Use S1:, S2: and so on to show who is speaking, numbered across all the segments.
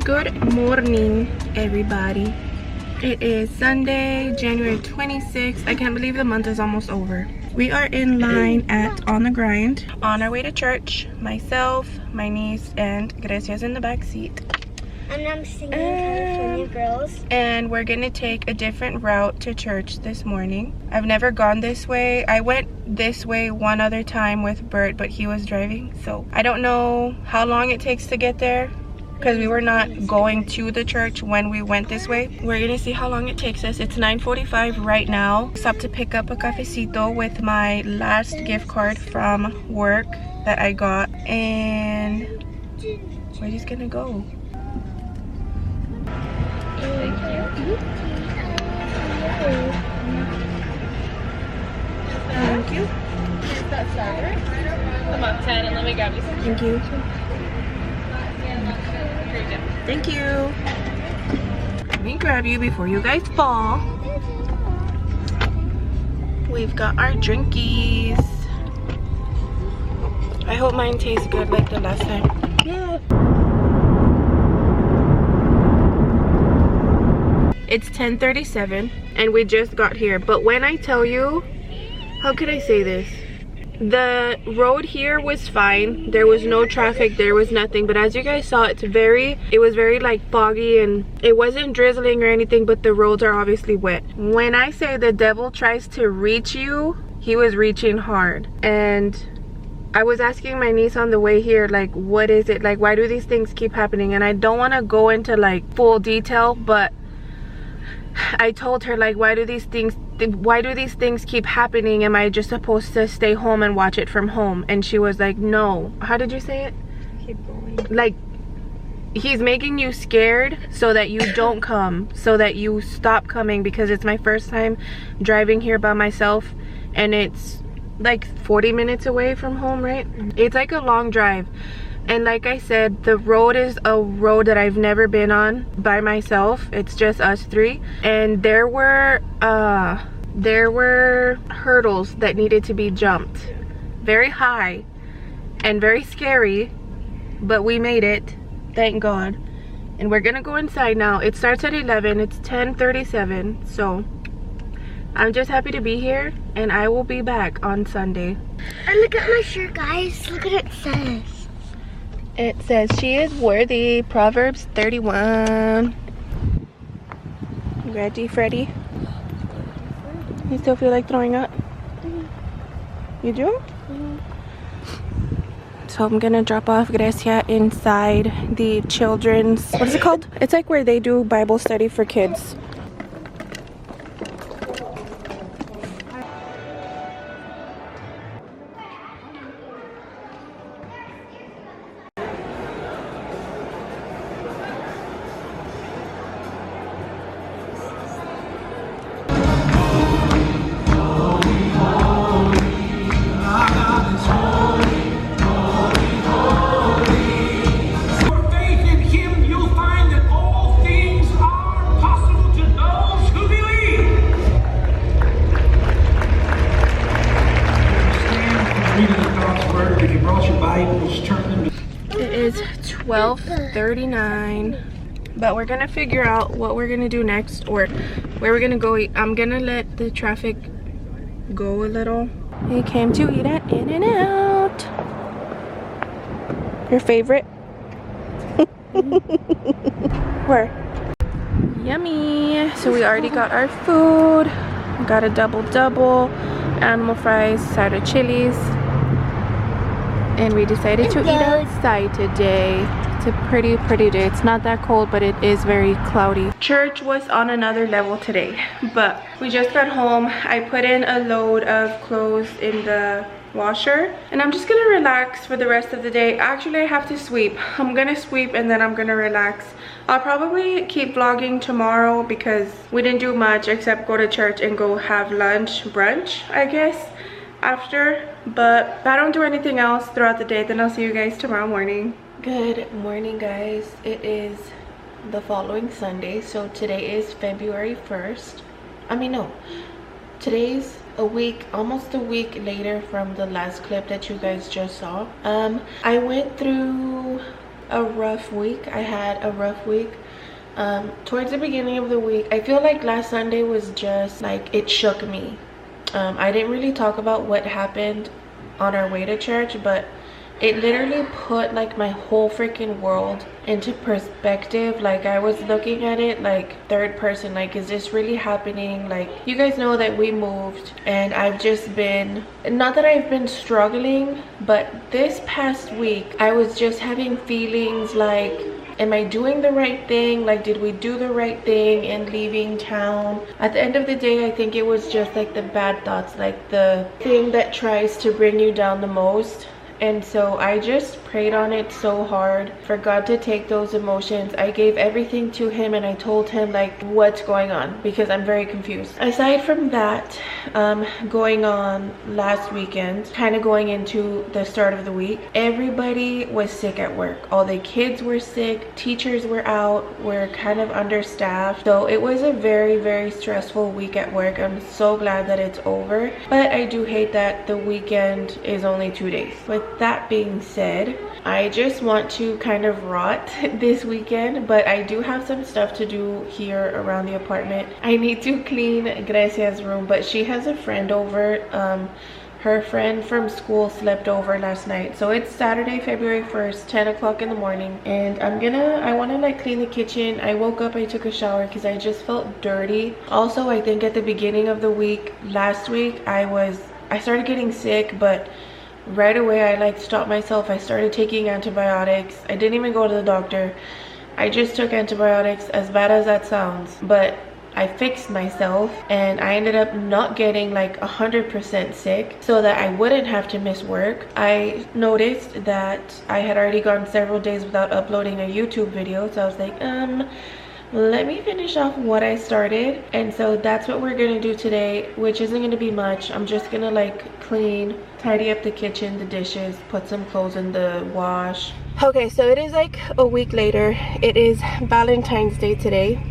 S1: Good morning, everybody. It is Sunday, January 26th. I can't believe the month is almost over. We are in line at On the Grind on our way to church. Myself, my niece, and Grecia's in the back seat.
S2: And I'm singing California Girls. And
S1: we're gonna take a different route to church this morning. I've never gone this way. I went this way one other time with Bert, but he was driving. So I don't know how long it takes to get there, because we were not going to the church when we went this way. We're gonna see how long it takes us. It's 9:45 right now. Stop to pick up a cafecito with my last gift card from work that I got, and we're just gonna go.
S2: Thank you.
S1: Thank you.
S3: Is that strawberry? Come on, 10, and let me grab you some.
S1: Thank you.
S3: Here you go.
S1: Thank you. Let me grab you before you guys fall. We've got our drinkies. I hope mine tastes good like the last time. Yeah. It's 10:37 and we just got here. But when I tell you, how could I say this? The road here was fine. There was no traffic, there was nothing, but as you guys saw, it was very like foggy, and it wasn't drizzling or anything, but the roads are obviously wet. When I say the devil tries to reach you, he was reaching hard. And I was asking my niece on the way here, like, what is it, like, why do these things keep happening? And I don't want to go into like full detail, but I told her, like, why do these things keep happening? Am I just supposed to stay home and watch it from home? And she was like, no. How did you say it?
S2: Keep going.
S1: Like, he's making you scared so that you don't come, so that you stop coming, because it's my first time driving here by myself, and it's like 40 minutes away from home, right? It's like a long drive. And like I said, the road is a road that I've never been on by myself. It's just us three. And there were hurdles that needed to be jumped. Very high and very scary, but we made it, thank God. And we're gonna go inside now. It starts at 11, it's 10:37, so I'm just happy to be here, and I will be back on Sunday.
S2: And look at my shirt, guys. Look what it says.
S1: It says she is worthy, Proverbs 31. You ready, Freddie? You still feel like throwing up? You do? So I'm gonna drop off Grecia inside the children's, what is it called? It's like where they do Bible study for kids. It is 12:39, but we're gonna figure out what we're gonna do next, or where we're gonna go eat. I'm gonna let the traffic go a little. We came to eat at In-N-Out. Your favorite? Where? Yummy. So we already got our food. Got a double, animal fries, side of chilies. And we decided to eat outside today. It's a pretty day. It's not that cold, but it is very cloudy. Church was on another level today, but we just got home. I put in a load of clothes in the washer, and I'm just gonna relax for the rest of the day. Actually, I have to sweep. I'm gonna sweep and then I'm gonna relax. I'll probably keep vlogging tomorrow because we didn't do much except go to church and go have brunch, I guess, after. But if I don't do anything else throughout the day, then I'll see you guys tomorrow morning. Good morning, guys. It is the following Sunday, so today is February 1st. I mean, no, today's almost a week later from the last clip that you guys just saw. I went through a rough week. I had a rough week. Towards the beginning of the week, I feel like last Sunday was just like, it shook me. I didn't really talk about what happened on our way to church, but it literally put like my whole freaking world into perspective. Like, I was looking at it like third person, like, is this really happening? Like, you guys know that we moved, and I've just been, not that I've been struggling, but this past week I was just having feelings like, am I doing the right thing? Like, did we do the right thing in leaving town? At the end of the day, I think it was just like the bad thoughts, like the thing that tries to bring you down the most. And so I just prayed on it so hard for God to take those emotions. I gave everything to him, and I told him like what's going on, because I'm very confused. Aside from that, going on last weekend, kind of going into the start of the week, everybody was sick at work. All the kids were sick, teachers were out, we're kind of understaffed. So it was a very, very stressful week at work. I'm so glad that it's over, but I do hate that the weekend is only 2 days. With that being said, I just want to kind of rot this weekend, but I do have some stuff to do here around the apartment. I need to clean Grecia's room, but she has a friend over. Her friend from school slept over last night. So it's Saturday, February 1st, 10 o'clock in the morning, and I want to like clean the kitchen. I woke up, I took a shower because I just felt dirty. Also, I think at the beginning of the week, last week, I started getting sick, but right away I like stopped myself. I started taking antibiotics. I didn't even go to the doctor. I just took antibiotics, as bad as that sounds, but I fixed myself, and I ended up not getting like 100% sick so that I wouldn't have to miss work. I noticed that I had already gone several days without uploading a YouTube video, so I was like, let me finish off what I started. And so that's what we're gonna do today, which isn't gonna be much. I'm just gonna like clean, tidy up the kitchen, the dishes, put some clothes in the wash. Okay, so it is like a week later. It is Valentine's Day today.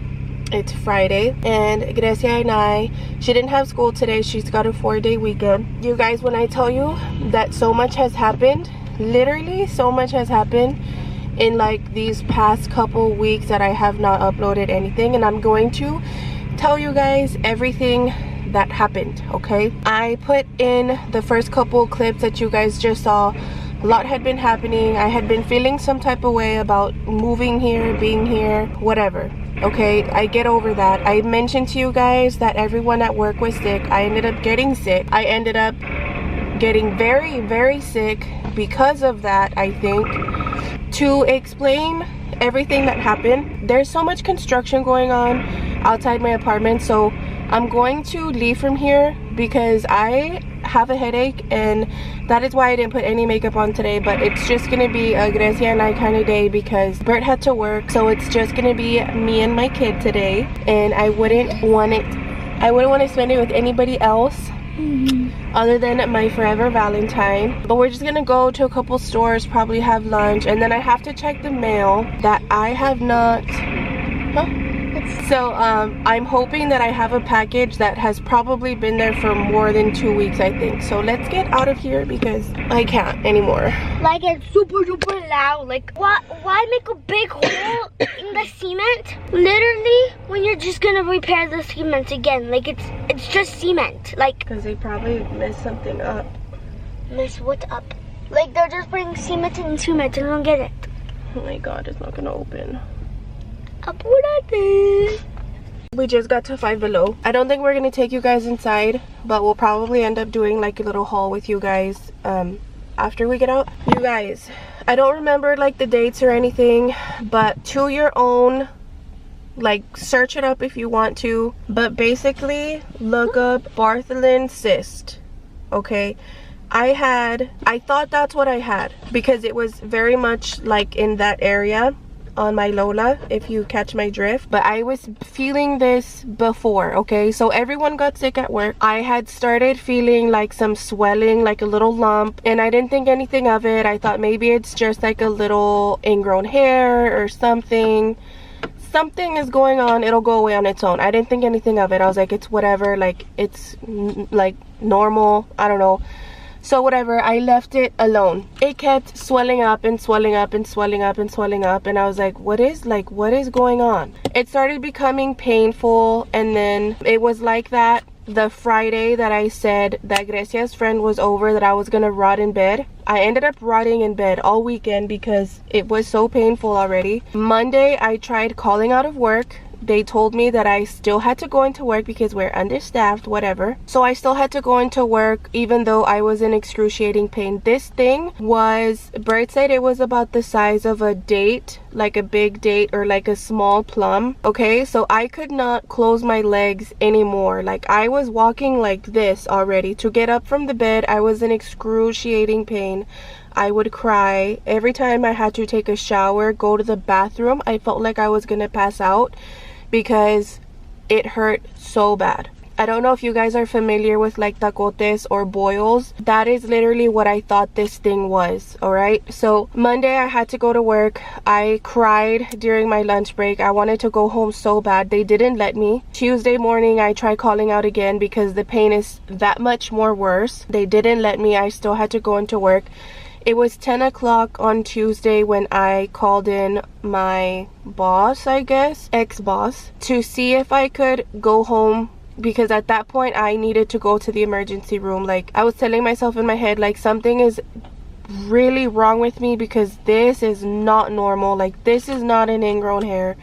S1: It's Friday, and Grecia and she didn't have school today. She's got a 4-day weekend. You guys, when I tell you that so much has happened, literally so much has happened in like these past couple weeks that I have not uploaded anything, and I'm going to tell you guys everything that happened. Okay, I put in the first couple clips that you guys just saw. A lot had been happening. I had been feeling some type of way about moving here, being here, whatever. Okay, I get over that. I mentioned to you guys that everyone at work was sick. I ended up getting sick. I ended up getting very, very sick because of that, I think. To explain everything that happened, there's so much construction going on outside my apartment, so I'm going to leave from here because I have a headache, and that is why I didn't put any makeup on today. But it's just gonna be a Grecia and I kind of day because Bert had to work, so it's just gonna be me and my kid today, and I wouldn't want to spend it with anybody else other than my forever Valentine. But we're just gonna go to a couple stores, probably have lunch, and then I have to check the mail that I have not So I'm hoping that I have a package that has probably been there for more than 2 weeks, I think. So let's get out of here because I can't anymore.
S2: Like, it's super duper loud. Like, why make a big hole in the cement? Literally, when you're just gonna repair the cement again. Like, it's just cement. Like,
S1: because they probably messed something up.
S2: Mess what up? Like, they're just putting cement in cement. I don't get it.
S1: Oh my god, it's not gonna open.
S2: Apúrate.
S1: We just got to Five Below. I don't think we're gonna take you guys inside, but we'll probably end up doing like a little haul with you guys after we get out. You guys, I don't remember like the dates or anything, but to your own, like, search it up if you want to, but basically look up Bartholin cyst. Okay, I thought that's what I had because it was very much like in that area on my Lola, if you catch my drift. But I was feeling this before, okay? So everyone got sick at work. I had started feeling like some swelling, like a little lump, and I didn't think anything of it. I thought maybe it's just like a little ingrown hair or something. Something is going on, it'll go away on its own. I didn't think anything of it. I was like, it's whatever, like, it's like normal, I don't know. So whatever, I left it alone. It kept swelling up and swelling up and swelling up and swelling up, and I was like, what is going on? It started becoming painful, and then it was like that the Friday that I said that Grecia's friend was over, that I was gonna rot in bed. I ended up rotting in bed all weekend because it was so painful already. Monday, I tried calling out of work. They told me that I still had to go into work because we're understaffed, whatever. So I still had to go into work even though I was in excruciating pain. This thing was, Bert said it was about the size of a date, like a big date or like a small plum. Okay, so I could not close my legs anymore. Like I was walking like this already. To get up from the bed, I was in excruciating pain. I would cry. Every time I had to take a shower, go to the bathroom, I felt like I was gonna pass out because it hurt so bad. I don't know if you guys are familiar with like tacotes or boils. That is literally what I thought this thing was, alright? So Monday I had to go to work. I cried during my lunch break. I wanted to go home so bad. They didn't let me. Tuesday morning I tried calling out again because the pain is that much more worse. They didn't let me. I still had to go into work. It was 10 o'clock on Tuesday when I called in my boss, I guess, ex-boss, to see if I could go home, because at that point I needed to go to the emergency room. Like I was telling myself in my head, like something is really wrong with me because this is not normal. Like this is not an ingrown hair.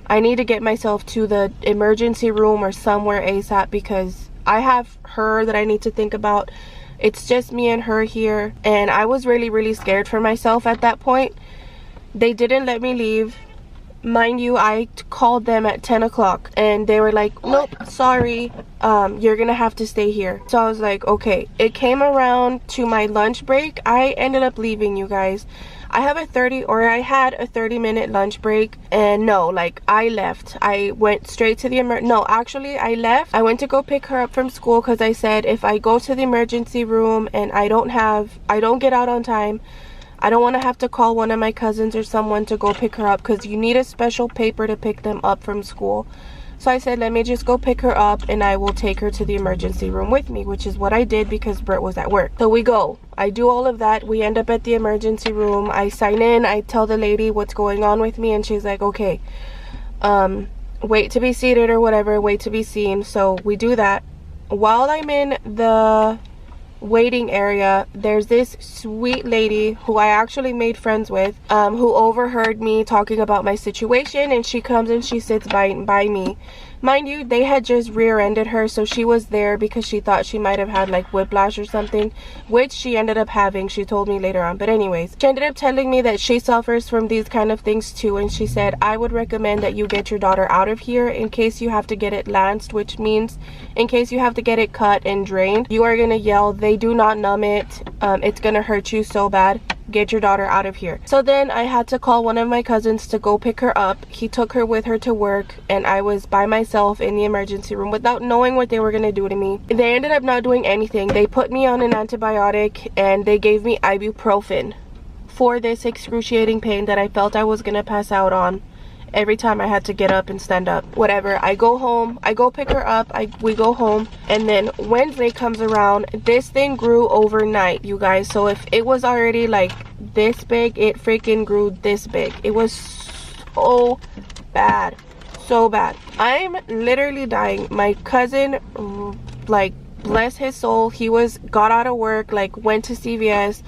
S1: I need to get myself to the emergency room or somewhere ASAP because I have her that I need to think about. It's just me and her here, and I was really scared for myself at that point. They didn't let me leave. Mind you, I called them at 10 o'clock and they were like, nope, sorry, you're gonna have to stay here. So I was like, okay. It came around to my lunch break. I ended up leaving, you guys. I had a 30-minute lunch break, and no, like I left. I went straight to the I left. I went to go pick her up from school because I said if I go to the emergency room and I don't get out on time, I don't want to have to call one of my cousins or someone to go pick her up because you need a special paper to pick them up from school. So I said, let me just go pick her up and I will take her to the emergency room with me, which is what I did because Bert was at work. So we go. I do all of that. We end up at the emergency room. I sign in. I tell the lady what's going on with me, and she's like, okay, wait to be seated or whatever, wait to be seen. So we do that. While I'm in the waiting area, there's this sweet lady who I actually made friends with, who overheard me talking about my situation, and she comes and she sits by me. Mind you, they had just rear-ended her, so she was there because she thought she might have had like whiplash or something, which she ended up having, she told me later on. But anyways, she ended up telling me that she suffers from these kind of things too, and she said, I would recommend that you get your daughter out of here in case you have to get it lanced, which means in case you have to get it cut and drained. You are gonna yell. They do not numb it. It's gonna hurt you so bad. Get your daughter out of here. So then I had to call one of my cousins to go pick her up. He took her with her to work, and I was by myself in the emergency room without knowing what they were gonna do to me. They ended up not doing anything. They put me on an antibiotic and they gave me ibuprofen for this excruciating pain that I felt I was gonna pass out on every time I had to get up and stand up. Whatever. I go home. I go pick her up. We go home. And then Wednesday comes around. This thing grew overnight, you guys. So if it was already like this big, it freaking grew this big. It was so bad. So bad. I'm literally dying. My cousin, like, bless his soul, he got out of work, like went to CVS,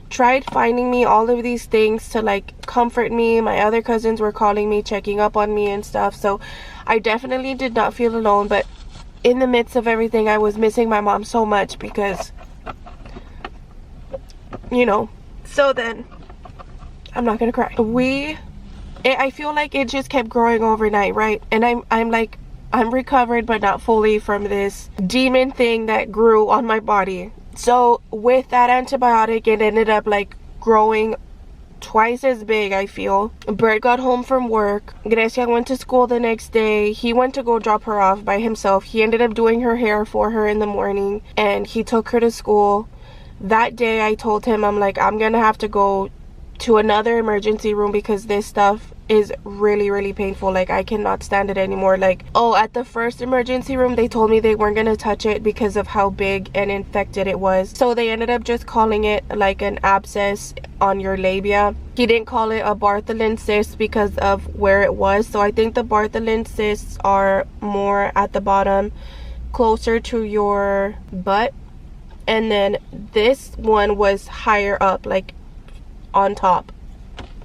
S1: tried finding me all of these things to like comfort me. My other cousins were calling me, checking up on me and stuff. So I definitely did not feel alone, but in the midst of everything, I was missing my mom so much because, you know. So then, I'm not gonna cry. I feel like it just kept growing overnight, right? And I'm recovered but not fully from this demon thing that grew on my body. So with that antibiotic, it ended up like growing twice as big, I feel. Bert got home from work. Grecia went to school the next day. He went to go drop her off by himself. He ended up doing her hair for her in the morning, and he took her to school. That day I told him, I'm like, I'm gonna have to go to another emergency room because this stuff is really painful. Like, I cannot stand it anymore. Like, oh, at the first emergency room they told me they weren't gonna touch it because of how big and infected it was, so they ended up just calling it like an abscess on your labia. He didn't call it a Bartholin cyst because of where it was. So I think the Bartholin cysts are more at the bottom, closer to your butt, and then this one was higher up, like on top,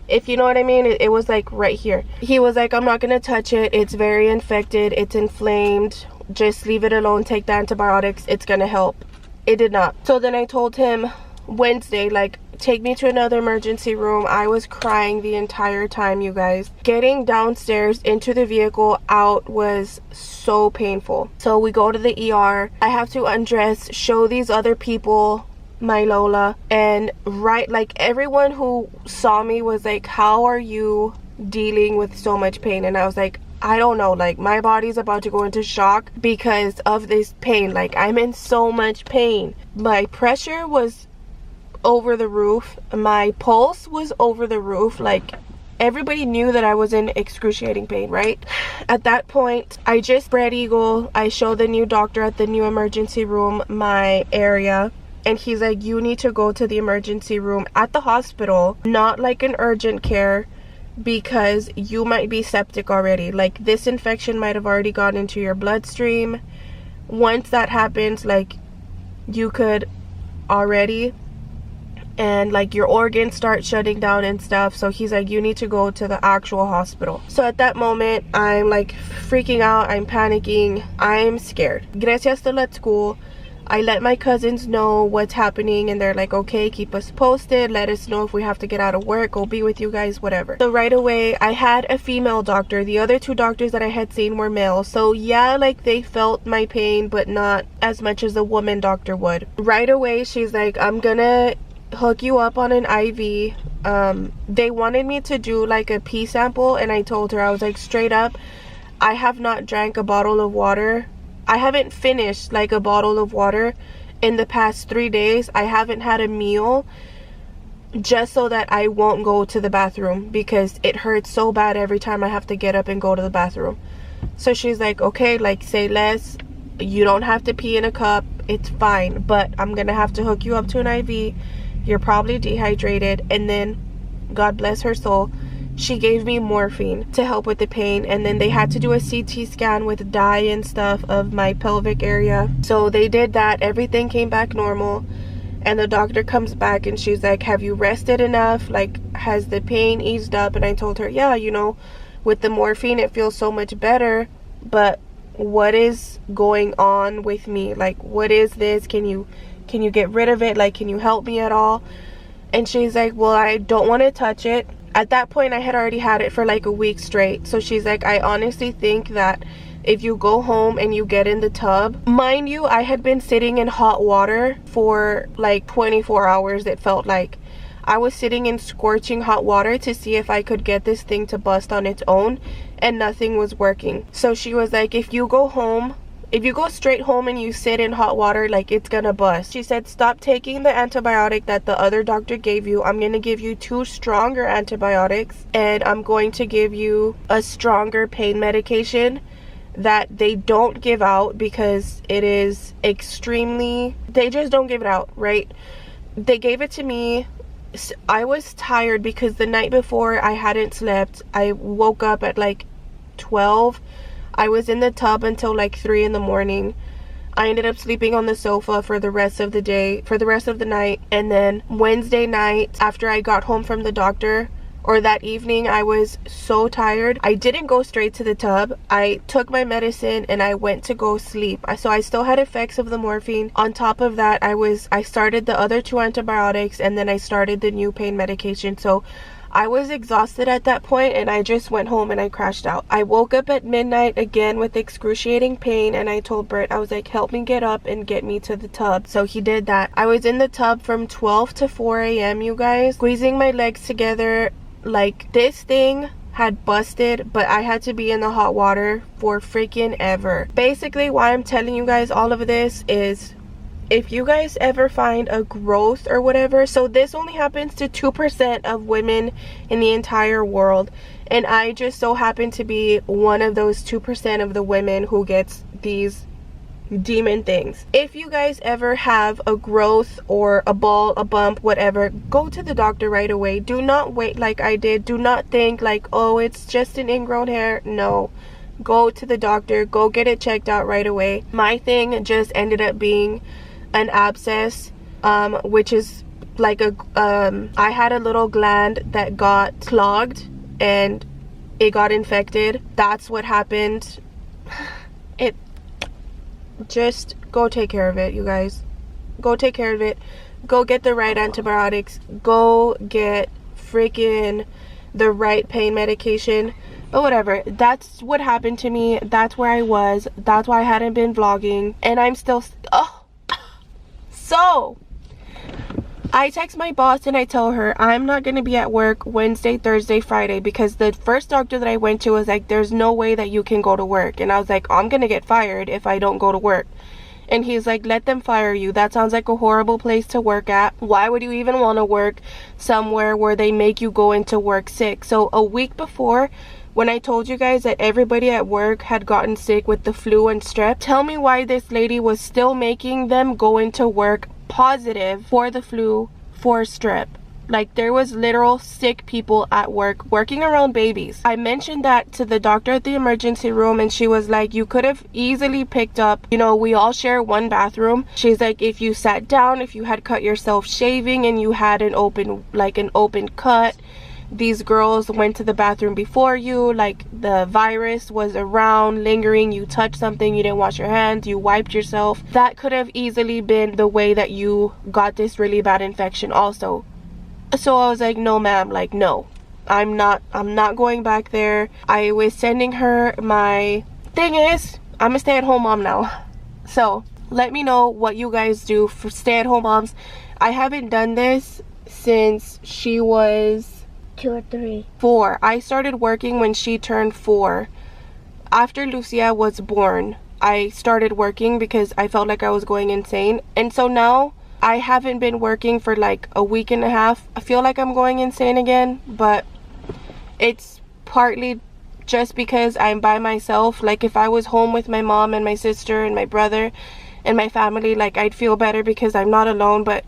S1: if you know what I mean. It was like right here. He was like, I'm not gonna touch it, it's very infected, it's inflamed, just leave it alone, take the antibiotics, it's gonna help. It did not. So then I told him Wednesday, like, take me to another emergency room. I was crying the entire time, you guys. Getting downstairs into the vehicle out was so painful. So we go to the ER. I have to undress, show these other people my Lola, and right, like, everyone who saw me was like, how are you dealing with so much pain? And I was like, I don't know, like, my body's about to go into shock because of this pain. Like, I'm in so much pain. My pressure was over the roof, my pulse was over the roof. Like, everybody knew that I was in excruciating pain, right? At that point, I just spread eagle. I showed the new doctor at the new emergency room my area, and he's like, you need to go to the emergency room at the hospital, not like an urgent care, because you might be septic already. Like, this infection might have already gone into your bloodstream. Once that happens, like, you could already, and like your organs start shutting down and stuff. So he's like, you need to go to the actual hospital. So at that moment, I'm like freaking out, I'm panicking, I'm scared. Gracias to Let's School, I let my cousins know what's happening, and they're like, okay, keep us posted, let us know if we have to get out of work, go be with you guys, whatever. So right away, I had a female doctor. The other two doctors that I had seen were male. So yeah, like, they felt my pain, but not as much as a woman doctor would. Right away, she's like, I'm gonna hook you up on an IV. They wanted me to do like a pee sample, and I told her, I was like, straight up, I have not drank a bottle of water. I haven't finished like a bottle of water in the past 3 days. I haven't had a meal, just so that I won't go to the bathroom because it hurts so bad every time I have to get up and go to the bathroom. So she's like, okay, like, say less, you don't have to pee in a cup, it's fine, but I'm gonna have to hook you up to an IV. You're probably dehydrated. And then, God bless her soul, she gave me morphine to help with the pain. And then they had to do a CT scan with dye and stuff of my pelvic area. So they did that. Everything came back normal. And the doctor comes back and she's like, have you rested enough? Like, has the pain eased up? And I told her, yeah, you know, with the morphine it feels so much better, but what is going on with me? Like, what is this? Can you get rid of it? Like, can you help me at all? And she's like, well, I don't want to touch it. At that point, I had already had it for like a week straight. So she's like, I honestly think that if you go home and you get in the tub, mind you, I had been sitting in hot water for like 24 hours. It felt like I was sitting in scorching hot water to see if I could get this thing to bust on its own, and nothing was working. So she was like, if you go home, if you go straight home and you sit in hot water, like, it's gonna bust. She said, stop taking the antibiotic that the other doctor gave you. I'm gonna give you 2 stronger antibiotics, and I'm going to give you a stronger pain medication that they don't give out because it is extremely, they just don't give it out, right? They gave it to me. I was tired because the night before I hadn't slept. I woke up at like 12. I was in the tub until like 3 in the morning. I ended up sleeping on the sofa for the rest of the day, for the rest of the night. And then Wednesday night, after I got home from the doctor, or that evening, I was so tired. I didn't go straight to the tub. I took my medicine and I went to go sleep. So I still had effects of the morphine. On top of that, I started the other 2 antibiotics, and then I started the new pain medication. So I was exhausted at that point, and I just went home and I crashed out. I woke up at midnight again with excruciating pain, and I told Bert, I was like, help me get up and get me to the tub. So he did that. I was in the tub from 12 to 4 a.m., you guys, squeezing my legs together. Like, this thing had busted, but I had to be in the hot water for freaking ever. Basically, why I'm telling you guys all of this is if you guys ever find a growth or whatever, so this only happens to 2% of women in the entire world, and I just so happen to be one of those 2% of the women who gets these demon things. If you guys ever have a growth or a ball, a bump, whatever, go to the doctor right away. Do not wait like I did. Do not think like, oh, it's just an ingrown hair. No, go to the doctor, go get it checked out right away. My thing just ended up being an abscess, which is like a I had a little gland that got clogged and it got infected. That's what happened. Just go take care of it, you guys. Go take care of it. Go get the right antibiotics. Go get freaking the right pain medication. But whatever, that's what happened to me. That's where I was. That's why I hadn't been vlogging, and I'm still so I text my boss and I tell her I'm not going to be at work Wednesday, Thursday, Friday, because the first doctor that I went to was like, there's no way that you can go to work. And I was like, I'm going to get fired if I don't go to work. And he's like, let them fire you. That sounds like a horrible place to work at. Why would you even want to work somewhere where they make you go into work sick? So a week before, when I told you guys that everybody at work had gotten sick with the flu and strep, tell me why this lady was still making them go into work positive for the flu, for strep. Like, there was literal sick people at work working around babies. I mentioned that to the doctor at the emergency room, and she was like, you could have easily picked up, you know, we all share one bathroom. She's like, if you sat down, if you had cut yourself shaving and you had an open cut, these girls went to the bathroom before you, like the virus was around, lingering, you touched something, you didn't wash your hands, you wiped yourself. That could have easily been the way that you got this really bad infection also. So I was like, no ma'am, like no, I'm not going back there. I was sending her, my thing is, I'm a stay-at-home mom now. So let me know what you guys do for stay-at-home moms. I haven't done this since she was
S2: 2 or 3.
S1: 4. I started working when she turned 4. After Lucia was born, I started working because I felt like I was going insane. And so now I haven't been working for like a week and a half. I feel like I'm going insane again, but it's partly just because I'm by myself. Like, if I was home with my mom and my sister and my brother and my family, like, I'd feel better because I'm not alone. But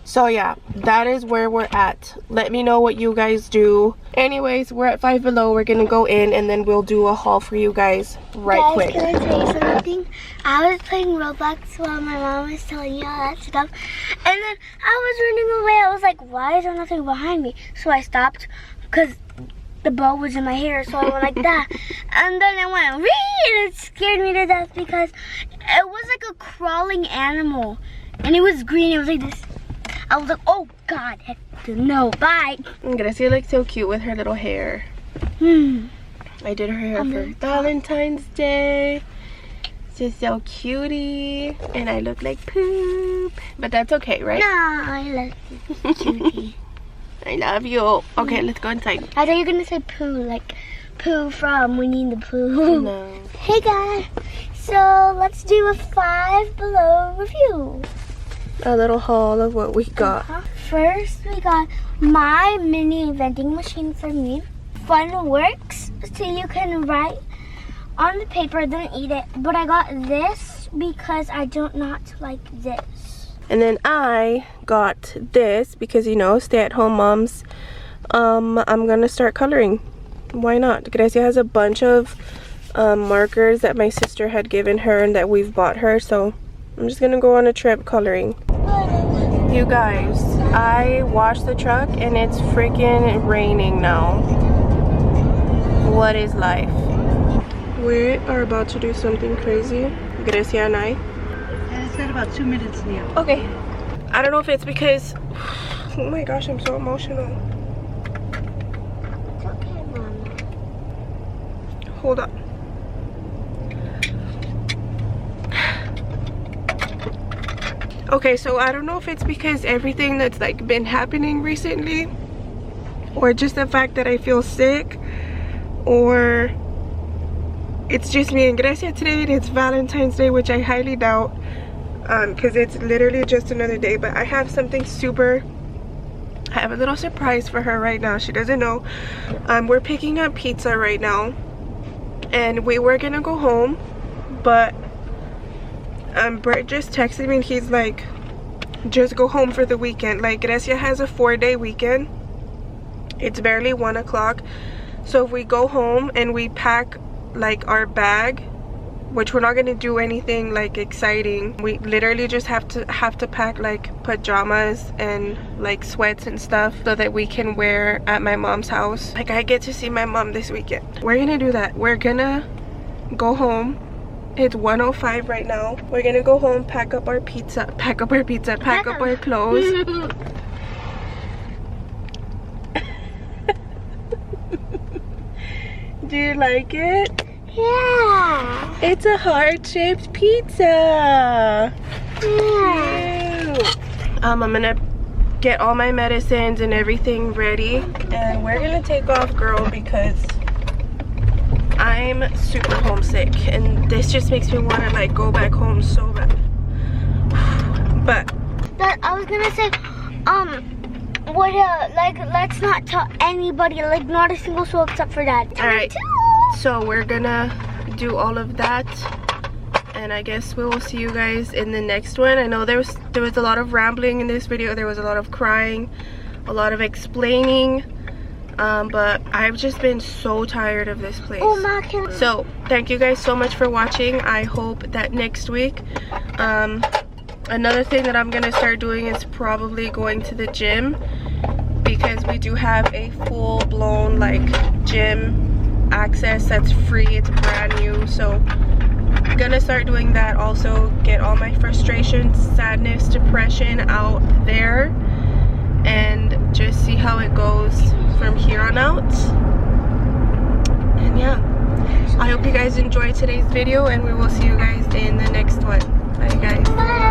S1: so yeah, that is where we're at. Let me know what you guys do. Anyways, we're at Five Below. We're gonna go in and then we'll do a haul for you guys quick.
S2: Can I tell you something? I was playing Roblox while my mom was telling you all that stuff, and then I was running away. I was like, why is there nothing behind me? So I stopped because the bow was in my hair, so I went like that. And then I went, wee, and it scared me to death because it was like a crawling animal, and it was green. It was like this. I was like, oh God, heck no, bye.
S1: Gracia looks so cute with her little hair. I did her hair for Valentine's Day. She's so cutie. And I look like poop. But that's okay, right?
S2: No, I love you, cutie.
S1: I love you. Okay, let's go inside.
S2: I thought you were going to say poo, like poo from Winnie the Pooh.
S1: No.
S2: Hey guys, so let's do a Five Below review.
S1: A little haul of what we got.
S2: First, we got my mini vending machine for me. Fun Works, so you can write on the paper, then eat it. But I got this because I do not like this.
S1: And then I got this because, you know, stay-at-home moms. I'm gonna start coloring. Why not? Gracia has a bunch of markers that my sister had given her and that we've bought her, so I'm just gonna go on a trip coloring. You guys, I washed the truck and it's freaking raining now. What is life? We are about to do something crazy, Gracia and I.
S3: It's got about 2 minutes now.
S1: Okay. I don't know if it's because, oh my gosh, I'm so emotional.
S2: It's okay, Mama.
S1: Hold up. Okay, so I don't know if it's because everything that's like been happening recently, or just the fact that I feel sick, or it's just me and Grecia today, and it's Valentine's Day, which I highly doubt, because it's literally just another day. But I have something I have a little surprise for her right now. She doesn't know. We're picking up pizza right now, and we were gonna go home, but Brett just texted me and he's like, just go home for the weekend. Like, Grecia has a 4-day weekend. It's barely 1 o'clock, so if we go home and we pack like our bag, which we're not gonna do anything like exciting, we literally just have to pack like pajamas and like sweats and stuff so that we can wear at my mom's house. Like, I get to see my mom this weekend. We're gonna do that. We're gonna go home. It's 1:05 right now. We're gonna go home, pack up our clothes. Do you like it?
S2: Yeah.
S1: It's a heart-shaped pizza.
S2: Yeah.
S1: Cute. I'm gonna get all my medicines and everything ready, and we're gonna take off, girl, because I'm super homesick, and this just makes me want to like go back home so bad. But
S2: I was gonna say, like, let's not tell anybody, like, not a single soul except for Dad.
S1: all right, so we're gonna do all of that, and I guess we will see you guys in the next one. I know there was a lot of rambling in this video. There was a lot of crying, a lot of explaining, but I've just been so tired of this place.
S2: Oh my God.
S1: So thank you guys so much for watching. I hope that next week, another thing that I'm gonna start doing is probably going to the gym, because we do have a full-blown like gym access that's free. It's brand new, so I'm gonna start doing that. Also get all my frustrations, sadness, depression out there, and just see how it goes from here on out. And yeah, I hope you guys enjoyed today's video, and we will see you guys in the next one. Bye guys.
S2: Bye.